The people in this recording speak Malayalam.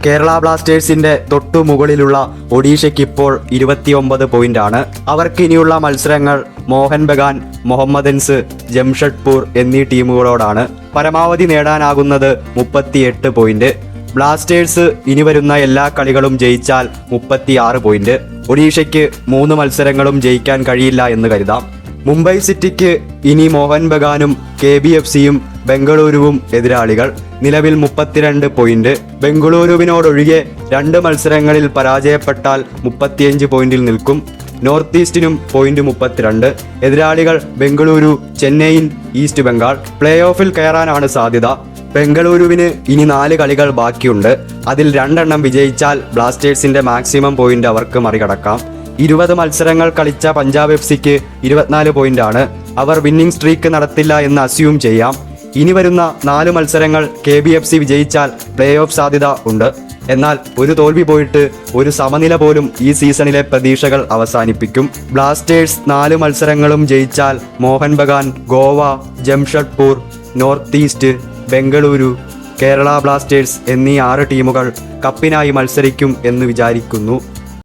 കേരള ബ്ലാസ്റ്റേഴ്സിന്റെ തൊട്ടു മുകളിലുള്ള ഒഡീഷയ്ക്ക് ഇപ്പോൾ 29 പോയിന്റാണ്. അവർക്ക് ഇനിയുള്ള മത്സരങ്ങൾ മോഹൻ ബഗാൻ, മുഹമ്മദൻസ്, ജംഷഡ്പൂർ എന്നീ ടീമുകളോടാണ്. പരമാവധി നേടാനാകുന്നത് 38 പോയിന്റ്. ബ്ലാസ്റ്റേഴ്സ് ഇനി വരുന്ന എല്ലാ കളികളും ജയിച്ചാൽ 36 പോയിന്റ്. ഒഡീഷയ്ക്ക് 3 മത്സരങ്ങളും ജയിക്കാൻ കഴിയില്ല എന്ന് കരുതാം. മുംബൈ സിറ്റിക്ക് ഇനി മോഹൻ ബഗാനും KBFCയും ബംഗളൂരുവും എതിരാളികൾ. നിലവിൽ 32 പോയിന്റ്. ബംഗളൂരുവിനോടൊഴികെ 2 മത്സരങ്ങളിൽ പരാജയപ്പെട്ടാൽ 35 പോയിന്റിൽ നിൽക്കും. നോർത്ത് ഈസ്റ്റിനും പോയിന്റ് 32. എതിരാളികൾ ബംഗളൂരു, ചെന്നൈയിൻ, ഈസ്റ്റ് ബംഗാൾ. പ്ലേ ഓഫിൽ കയറാനാണ് സാധ്യത. ബംഗളൂരുവിന് ഇനി 4 കളികൾ ബാക്കിയുണ്ട്. അതിൽ 2 എണ്ണം വിജയിച്ചാൽ ബ്ലാസ്റ്റേഴ്സിന്റെ മാക്സിമം പോയിന്റ് അവർക്ക് മറികടക്കാം. 20 മത്സരങ്ങൾ കളിച്ച പഞ്ചാബ് FCക്ക് 24 പോയിന്റാണ്. അവർ വിന്നിംഗ് സ്ട്രീക്ക് നടത്തില്ല എന്ന് അസ്യൂം ചെയ്യാം. ഇനി വരുന്ന 4 മത്സരങ്ങൾ KBFC വിജയിച്ചാൽ പ്ലേ ഓഫ് സാധ്യത ഉണ്ട്. എന്നാൽ ഒരു തോൽവി പോയിട്ട് ഒരു സമനില പോലും ഈ സീസണിലെ പ്രതീക്ഷകൾ അവസാനിപ്പിക്കും. ബ്ലാസ്റ്റേഴ്സ് 4 മത്സരങ്ങളും ജയിച്ചാൽ Mohun Bagan, Goa, Jamshedpur, north east, Bengaluru, Kerala Blasters എന്നീ 6 ടീമുകൾ കപ്പിനായി മത്സരിക്കും എന്ന് വിചാരിക്കുന്നു.